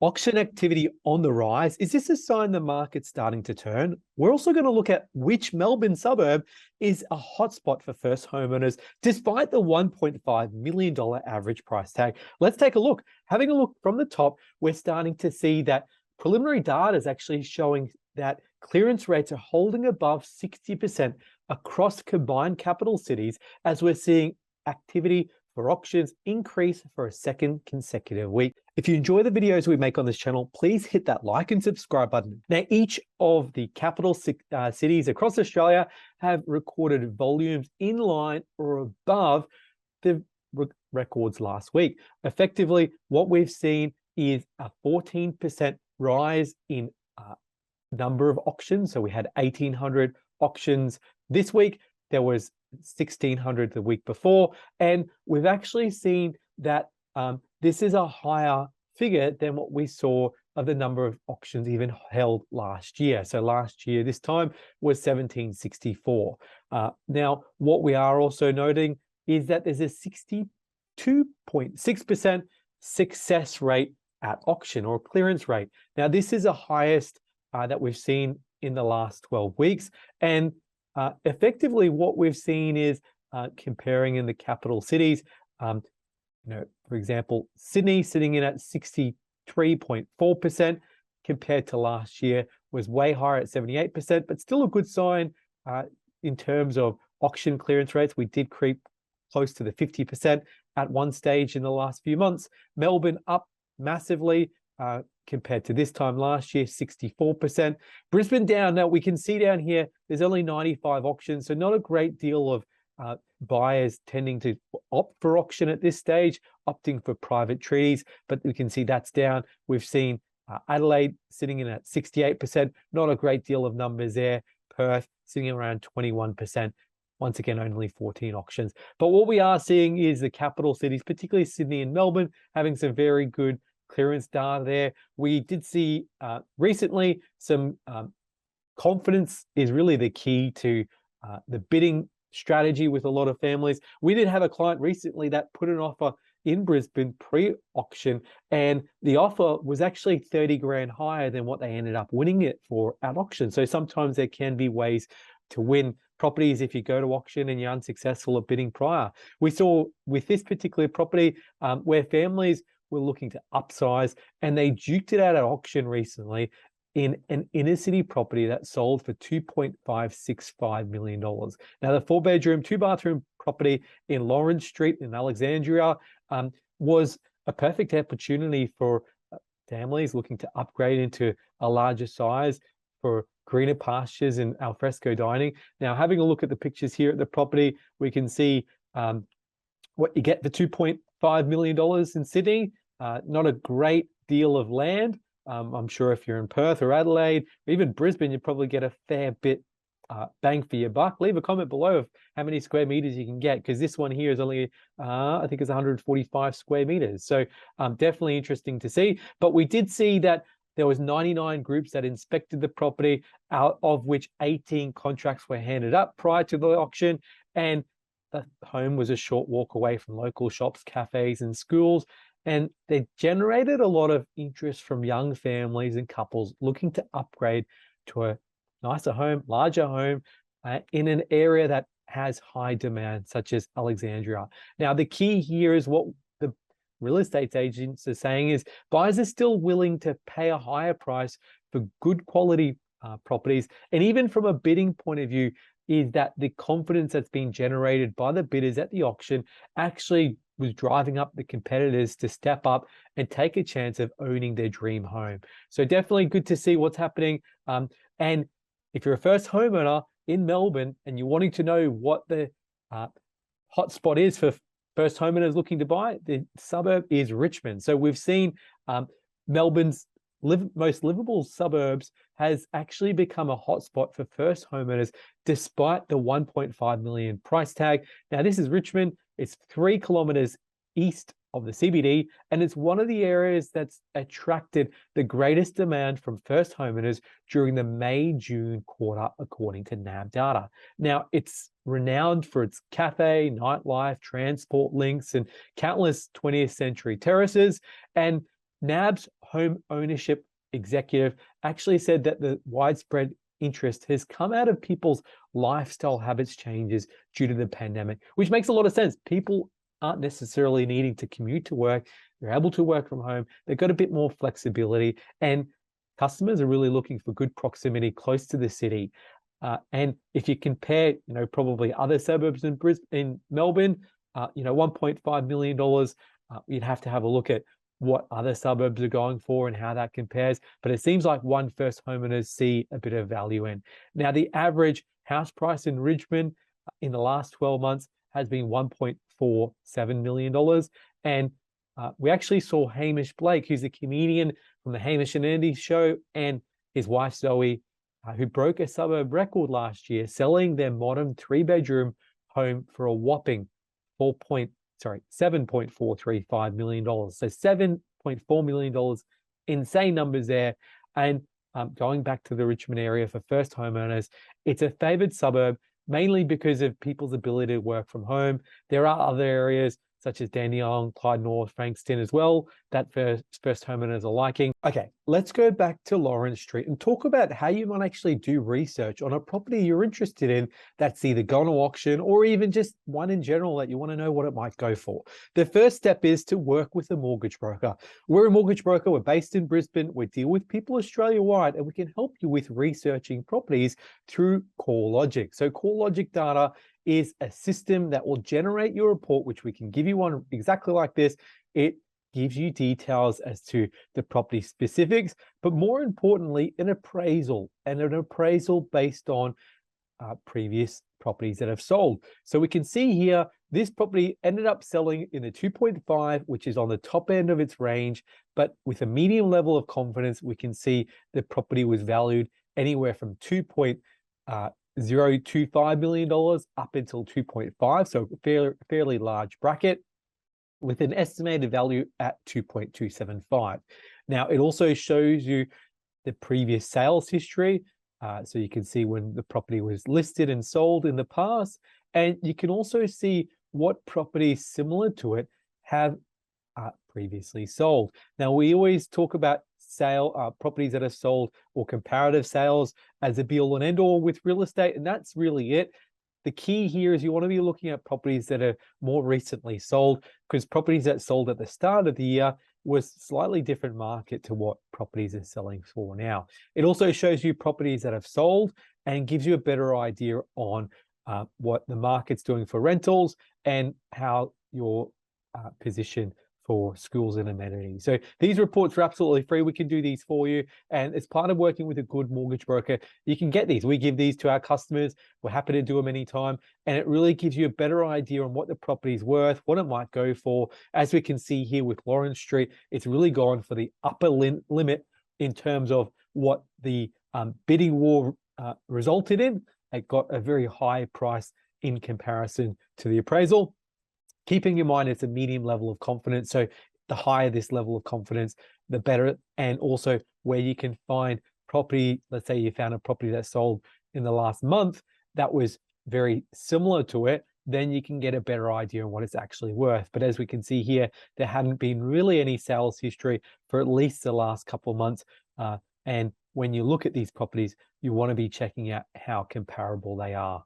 Auction activity on the rise. Is this a sign the market's starting to turn? We're also going to look at which Melbourne suburb is a hotspot for first homeowners, despite the $1.5 million average price tag. Let's take a look. Having a look from the top, we're starting to see that preliminary data is actually showing that clearance rates are holding above 60% across combined capital cities, as we're seeing activity for auctions increase for a second consecutive week. If you enjoy the videos we make on this channel, please hit that like and subscribe button. Now, each of the capital cities across Australia have recorded volumes in line or above the records last week. Effectively, what we've seen is a 14% rise in number of auctions. So we had 1,800 auctions this week. There was 1,600 the week before, and we've actually seen that this is a higher figure than what we saw of the number of auctions even held last year. So last year, this time was 1,764. Now, what we are also noting is that there's a 62.6% success rate at auction or clearance rate. Now, this is the highest that we've seen in the last 12 weeks. And effectively, what we've seen is comparing in the capital cities, for example, Sydney sitting in at 63.4% compared to last year was way higher at 78%, but still a good sign in terms of auction clearance rates. We did creep close to the 50% at one stage in the last few months. Melbourne up massively compared to this time last year, 64%. Brisbane down. Now we can see down here, there's only 95 auctions, so not a great deal of buyers tending to opt for auction at this stage, opting for private treaties, but we can see that's down. We've seen Adelaide sitting in at 68%, not a great deal of numbers there. Perth sitting around 21%. Once again, only 14 auctions. But what we are seeing is the capital cities, particularly Sydney and Melbourne, having some very good clearance data there. We did see recently some confidence is really the key to the bidding strategy with a lot of families. We did have a client recently that put an offer in Brisbane pre-auction, and the offer was actually 30 grand higher than what they ended up winning it for at auction. So sometimes there can be ways to win properties if you go to auction and you're unsuccessful at bidding prior. We saw with this particular property where families were looking to upsize, and they duked it out at auction recently in an inner city property that sold for $2.565 million. Now, the 4-bedroom, 2-bathroom property in Lawrence Street in Alexandria was a perfect opportunity for families looking to upgrade into a larger size for greener pastures and alfresco dining. Now, having a look at the pictures here at the property, we can see what you get for $2.5 million in Sydney. Not a great deal of land. I'm sure if you're in Perth or Adelaide, or even Brisbane, you probably get a fair bit bang for your buck. Leave a comment below of how many square meters you can get, because this one here is only, I think it's 145 square meters. So definitely interesting to see. But we did see that there was 99 groups that inspected the property, out of which 18 contracts were handed up prior to the auction. And the home was a short walk away from local shops, cafes, and schools. And they generated a lot of interest from young families and couples looking to upgrade to a nicer home, larger home in an area that has high demand, such as Alexandria. Now, the key here is what the real estate agents are saying is buyers are still willing to pay a higher price for good quality properties. And even from a bidding point of view, is that the confidence that's being generated by the bidders at the auction actually was driving up the competitors to step up and take a chance of owning their dream home. So definitely good to see what's happening. And if you're a first homeowner in Melbourne and you're wanting to know what the hotspot is for first homeowners looking to buy, the suburb is Richmond. So we've seen Melbourne's most livable suburbs has actually become a hotspot for first homeowners despite the 1.5 million price tag. Now, this is Richmond. It's 3 kilometers east of the CBD, and it's one of the areas that's attracted the greatest demand from first homeowners during the May-June quarter, according to NAB data. Now, it's renowned for its cafe, nightlife, transport links, and countless 20th century terraces. And NAB's home ownership executive actually said that the widespread interest has come out of people's lifestyle habits changes due to the pandemic, which makes a lot of sense. People aren't necessarily needing to commute to work. They're able to work from home. They've got a bit more flexibility, and customers are really looking for good proximity close to the city. And if you compare, probably other suburbs in Melbourne, $1.5 million, you'd have to have a look at what other suburbs are going for and how that compares. But it seems like first homeowners see a bit of value in. Now, the average house price in Richmond in the last 12 months has been $1.47 million. And we actually saw Hamish Blake, who's a comedian from the Hamish and Andy show, and his wife Zoe, who broke a suburb record last year, selling their modern 3-bedroom home for a whopping $7.435 million. So $7.4 million, insane numbers there. And going back to the Richmond area for first homeowners, it's a favored suburb, mainly because of people's ability to work from home. There are other areas such as Dandenong, Clyde North, Frankston as well, that first homeowners are liking. Okay, let's go back to Lawrence Street and talk about how you might actually do research on a property you're interested in that's either gone to auction or even just one in general that you want to know what it might go for. The first step is to work with a mortgage broker. We're a mortgage broker. We're based in Brisbane. We deal with people Australia-wide, and we can help you with researching properties through CoreLogic. So CoreLogic data is a system that will generate your report, which we can give you one exactly like this. It gives you details as to the property specifics, but more importantly, an appraisal, and an appraisal based on previous properties that have sold. So we can see here, this property ended up selling in the 2.5, which is on the top end of its range, but with a medium level of confidence, we can see the property was valued anywhere from $2.025 million up until 2.5, so fairly large bracket, with an estimated value at 2.275. Now, it also shows you the previous sales history, so you can see when the property was listed and sold in the past, and you can also see what properties similar to it have previously sold. Now, we always talk about properties that are sold or comparative sales as a be-all and end-all with real estate, and that's really it. The key here is you want to be looking at properties that are more recently sold, because properties that sold at the start of the year was slightly different market to what properties are selling for now. It also shows you properties that have sold and gives you a better idea on what the market's doing for rentals and how your position for schools and amenities. So these reports are absolutely free. We can do these for you. And as part of working with a good mortgage broker, you can get these. We give these to our customers. We're happy to do them anytime. And it really gives you a better idea on what the property is worth, what it might go for. As we can see here with Lawrence Street, it's really gone for the upper limit in terms of what the bidding war resulted in. It got a very high price in comparison to the appraisal. Keeping in mind it's a medium level of confidence, so the higher this level of confidence, the better. And also where you can find property, let's say you found a property that sold in the last month that was very similar to it, then you can get a better idea on what it's actually worth. But as we can see here, there hadn't been really any sales history for at least the last couple of months. And when you look at these properties, you want to be checking out how comparable they are.